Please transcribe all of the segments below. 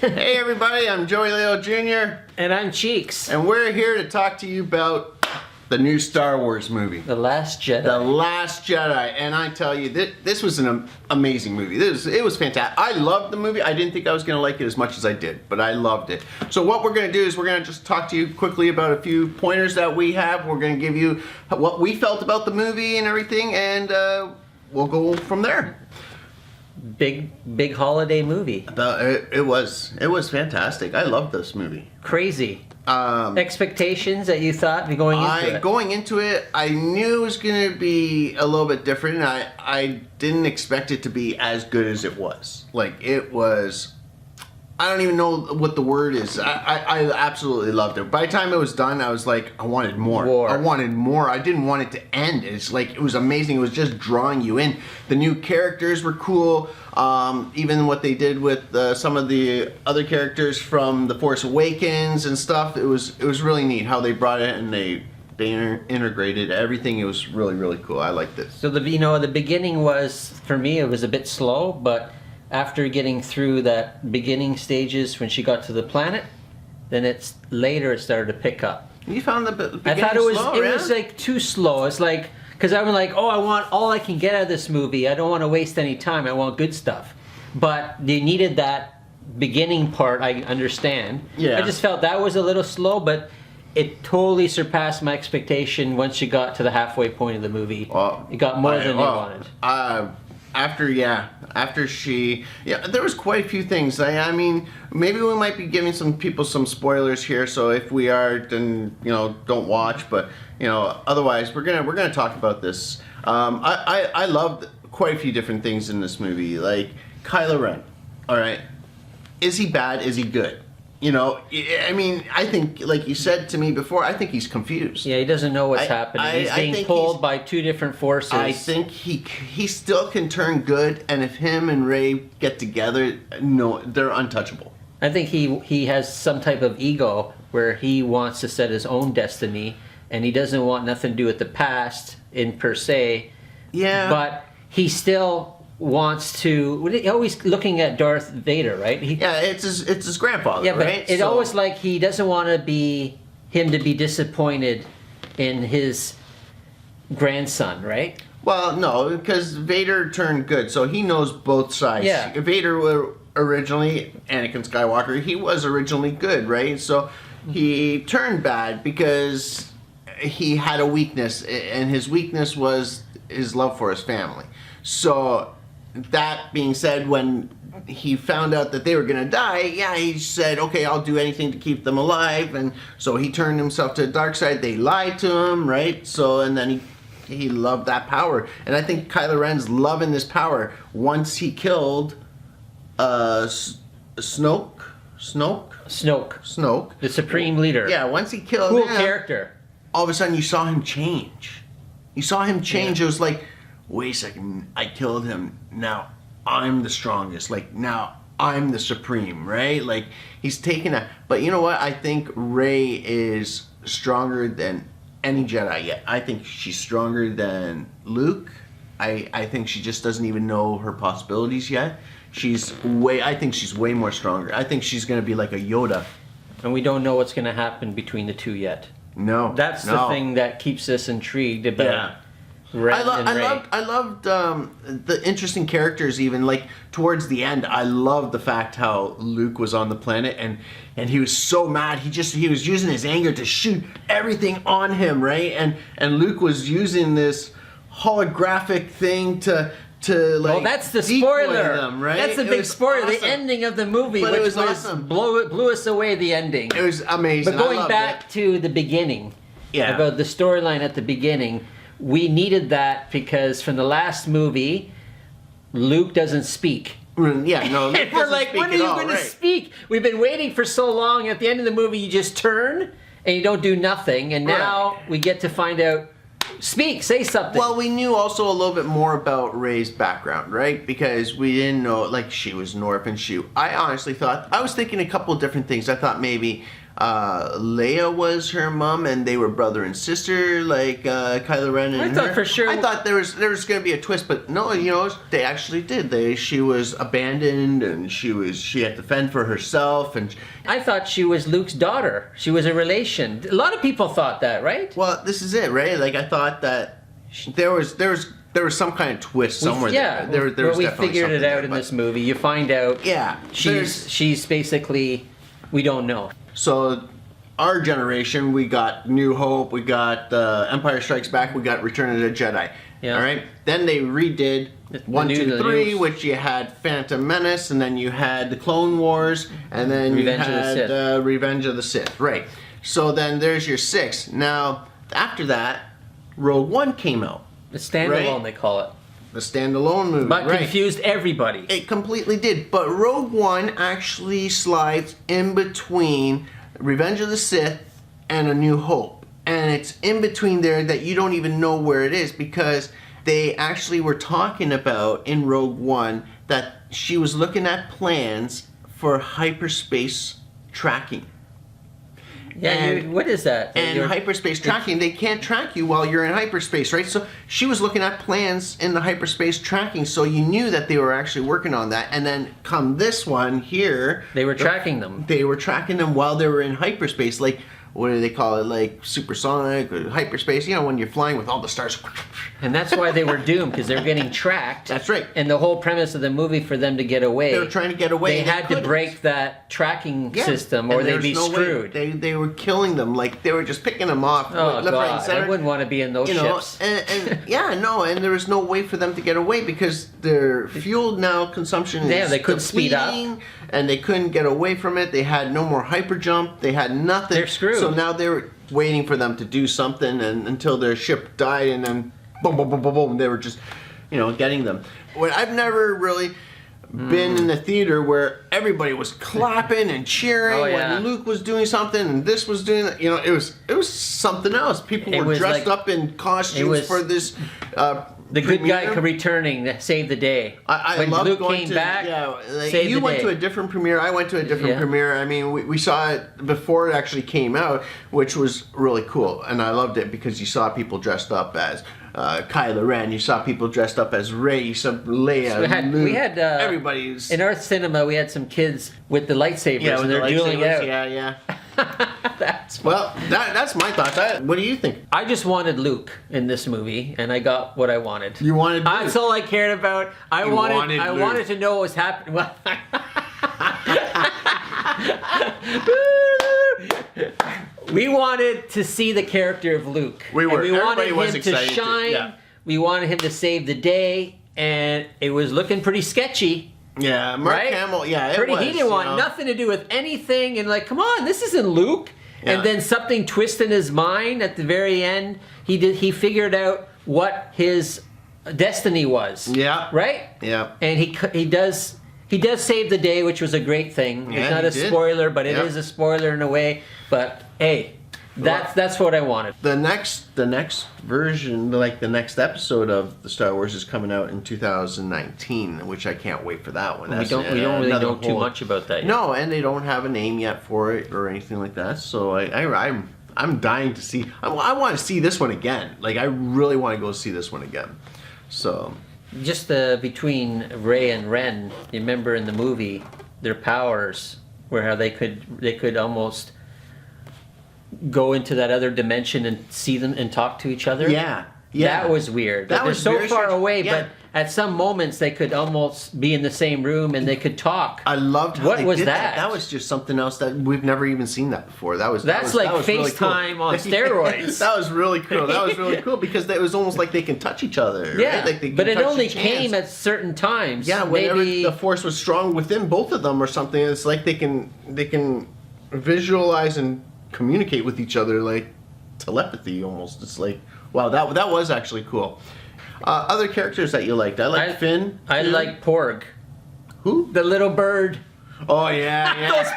Hey everybody, I'm Joey Leo Jr. And I'm Cheeks. And we're here to talk to you about the new Star Wars movie. The Last Jedi. The Last Jedi. And I tell you, this was an amazing movie. It was fantastic. I loved the movie. I didn't think I was going to like it as much as I did, but I loved it. So what we're going to do is we're going to just talk to you quickly about a few pointers that we have. We're going to give you what we felt about the movie and everything, and we'll go from there. Big holiday movie. It was fantastic. I loved this movie. Crazy. Expectations that you thought going into it? Going into it, I knew it was going to be a little bit different. And I didn't expect it to be as good as it was. Like, it was... I don't even know what the word is. I absolutely loved it. By the time it was done, I was like, I wanted more. I wanted more. I didn't want it to end. It's like, it was amazing. It was just drawing you in. The new characters were cool. Even what they did with some of the other characters from The Force Awakens and stuff. It was really neat how they brought it and they integrated everything. It was really, really cool. I liked this. So the beginning was, for me, it was a bit slow, but after getting through that beginning stages when she got to the planet, then it started to pick up. You found the beginning I thought it was like too slow. It's like, because I was like, oh, I want all I can get out of this movie. I don't want to waste any time. I want good stuff. But they needed that beginning part, I understand. Yeah. I just felt that was a little slow, but it totally surpassed my expectation once you got to the halfway point of the movie. Well, it got more than you wanted. After she, there was quite a few things. I mean, maybe we might be giving some people some spoilers here. So if we are, then don't watch. But otherwise, we're gonna talk about this. I loved quite a few different things in this movie. Like Kylo Ren. All right, is he bad? Is he good? I mean, I think, like you said to me before, I think he's confused. Yeah, he doesn't know what's happening. He's being pulled by two different forces. I think he still can turn good, and if him and Rey get together, no, they're untouchable. I think he has some type of ego where he wants to set his own destiny, and he doesn't want nothing to do with the past in per se. Yeah. But he still wants to, always looking at Darth Vader, right? It's his grandfather, yeah, but right? It's always like he doesn't want him to be disappointed in his grandson, right? Well, no, because Vader turned good, so he knows both sides. Yeah. Vader originally, Anakin Skywalker, he was originally good, right? So he turned bad because he had a weakness, and his weakness was his love for his family. So that being said, when he found out that they were going to die, he said, okay, I'll do anything to keep them alive. And so he turned himself to the dark side. They lied to him, right? So, and then he loved that power. And I think Kylo Ren's loving this power. Once he killed Snoke, the Supreme Leader. Yeah, once he killed him. Cool character. All of a sudden you saw him change. Yeah. It was like, wait a second, I killed him. Now I'm the strongest. Like, now I'm the supreme, right? Like, he's taking that. But you know what? I think Rey is stronger than any Jedi yet. I think she's stronger than Luke. I think she just doesn't even know her possibilities yet. I think she's way more stronger. I think she's going to be like a Yoda. And we don't know what's going to happen between the two yet. No. That's the thing that keeps us intrigued about Ren and Rey. I loved the interesting characters. Even like towards the end, I loved the fact how Luke was on the planet and he was so mad. He was using his anger to shoot everything on him, right? And Luke was using this holographic thing to like. Well, that's the spoiler. Them, right? That's the big spoiler. Awesome. The ending of the movie, but which it was awesome. blew us away. The ending. It was amazing. But going back to the beginning, about the storyline at the beginning. We needed that because from the last movie, Luke doesn't speak. Yeah, no, Luke and we're like, when are you going to speak? We've been waiting for so long. At the end of the movie, you just turn and you don't do nothing. And now we get to find out, speak, say something. Well, we knew also a little bit more about Rey's background, right? Because we didn't know, like, she was an orphan. I honestly thought, I was thinking a couple of different things. I thought maybe Leia was her mom, and they were brother and sister, like Kylo Ren and I thought her. for sure. I thought there was going to be a twist, but no, they actually did. She was abandoned, and she had to fend for herself, and I thought she was Luke's daughter. She was a relation. A lot of people thought that, right? well, this is it, right? Like I thought that there was some kind of twist somewhere. There was we definitely figured it something out there, in but- this movie. You find out. Yeah, she's basically, we don't know. So, our generation, we got New Hope, we got Empire Strikes Back, we got Return of the Jedi. Yeah. All right. Then they redid The 1, new- 2, the 3, new- which you had Phantom Menace, and then you had the Clone Wars, and then Revenge of you the had Sith. Revenge of the Sith. Right. So then there's your 6. Now, after that, Rogue One came out, The standalone, Right. they call it. the standalone movie. But right. confused everybody. It completely did. But Rogue One actually slides in between Revenge of the Sith and A New Hope. And it's in between there that you don't even know where it is, because they actually were talking about in Rogue One that she was looking at plans for hyperspace tracking. Yeah, and- what is that? And You're- hyperspace tracking, they can't track you while you're in hyperspace, right? So she was looking at plans in the hyperspace tracking, so you knew that they were actually working on that. And then come this one here, They were tracking them. they were tracking them while they were in hyperspace. Like, what do they call it? Like supersonic or hyperspace, when you're flying with all the stars. And that's why they were doomed, because they're getting tracked. That's right. And the whole premise of the movie, for them to get away, They were trying to get away. they and had to couldn't. break that tracking Yeah. system, or And they'd there's be no way. screwed. They were killing them. Like, they were just picking them off Oh, left, right, and God. center. I wouldn't want to be in those ships. And yeah, no, and there was no way for them to get away because their fuel now consumption is Yeah, they couldn't speed up. depleting, and they couldn't get away from it. They had no more hyper jump. They had nothing. They're screwed. So now they were waiting for them to do something, and until their ship died, and then boom, boom, boom, boom, boom, they were just, getting them. Well, I've never really been in the theater where everybody was clapping and cheering Oh, yeah. when Luke was doing something and this was doing that. It was something else. People It were was dressed like- up in costumes was for this. The good guy premiere. returning to save the day. I when love Luke going came to, back, saved you the went day. to a different premiere. I went to a different Yeah. premiere. I mean, we saw it before it actually came out, which was really cool, and I loved it because you saw people dressed up as Kylo Ren. You saw people dressed up as Rey. You saw Leia. So we had everybody's in our cinema. We had some kids with the lightsabers, with and the they're dueling lightsabers. out. Yeah. That's fun. Well, that's my thoughts. What do you think? I just wanted Luke in this movie, and I got what I wanted. You wanted Luke. That's all I cared about. I You wanted Luke. wanted to know what was happening. Well, we wanted to see the character of Luke. We were. And we wanted Everybody was him to excited to- shine. yeah. We wanted him to save the day, and it was looking pretty sketchy. Yeah, Mark Right? Hamill. Yeah, it Pretty, was. he didn't want nothing to do with anything, and like, come on, this isn't Luke. Yeah. And then something twisted in his mind at the very end. He figured out what his destiny was. Yeah. Right. Yeah. And he does save the day, which was a great thing. Yeah, It's not he a did. spoiler, but it Yeah. is a spoiler in a way. But hey, that's what I wanted. The next version, like the next episode of the Star Wars, is coming out in 2019, which I can't wait for that one. We That's don't really another know too whole- much about that yet. No, and they don't have a name yet for it or anything like that. So I'm dying to see. I want to see this one again. Like, I really want to go see this one again. So Just between Rey and Ren, you remember in the movie their powers, where how they could almost go into that other dimension and see them and talk to each other. yeah. That was weird. That They're was so very far strange. away, Yeah. but at some moments they could almost be in the same room and they could talk. I loved how What they was did that? That was just something else that we've never even seen that before. That's that like was really cool. FaceTime on steroids. That was really cool. That was really cool because it was almost like they can touch each other. Yeah, right? Like they but can it touch only each hands. came at certain times. Yeah, whenever maybe the force was strong within both of them or something, it's like they can visualize and communicate with each other like telepathy almost. It's like, wow, that was actually cool. Other characters that you liked? I liked Finn. I too. like Porg, Who? the little bird. Oh yeah, yeah. Those Is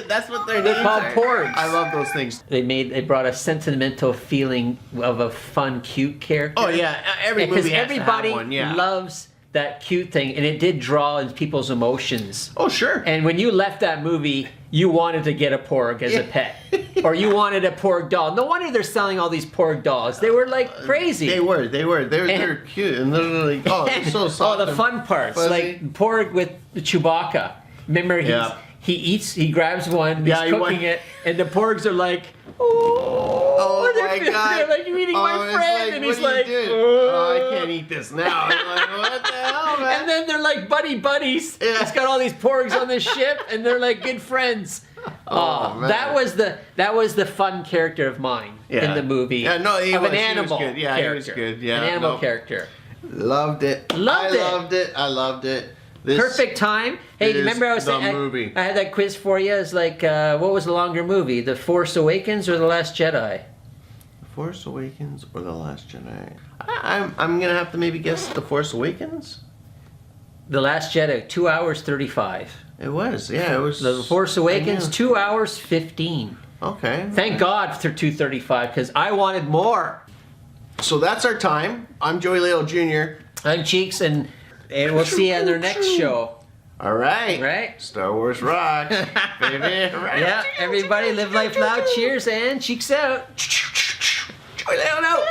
porgs. that's what their They're names called are? porgs. I love those things. They brought a sentimental feeling of a fun, cute character. Oh yeah, every movie has everybody to have one. Yeah. loves that cute thing, and it did draw in people's emotions. Oh, sure. And when you left that movie, you wanted to get a porg as a pet. Or you wanted a porg doll. No wonder they're selling all these porg dolls. They were like crazy. They were. They're cute. And they're like, oh, they're so soft. Oh, the fun parts. fuzzy. Like porg with Chewbacca. Remember, he grabs one, he's cooking it, and the porgs are like, oh my God. They're like, you're eating my friend. Like, and he's what are like, you doing? Oh, I can't eat this now. I'm like, what the hell, man? and then they're like buddies. Yeah. He's got all these porgs on this ship, and they're like good friends. Oh, man. That was the fun character of mine in the movie. Yeah, no, he of was, an animal. He was good. Yeah, character. he was good. Yeah, an animal character. Loved it. I loved it. This Perfect time. Hey, is remember I was the saying movie. I had that quiz for you. It's like, what was the longer movie, The Force Awakens or The Last Jedi? The Force Awakens or The Last Jedi? I'm gonna have to maybe guess The Force Awakens. The Last Jedi, 2 hours 35. It was. Yeah, it was. The Force Awakens, 2 hours 15. Okay. Thank God for 2:35 because I wanted more. So that's our time. I'm Joey Leo Jr. I'm Cheeks, and we'll see you on their next show. All right. Right? Star Wars rocks, baby. Right. Yeah, everybody live life loud. Cheers and Cheeks out. Joey Leo, no.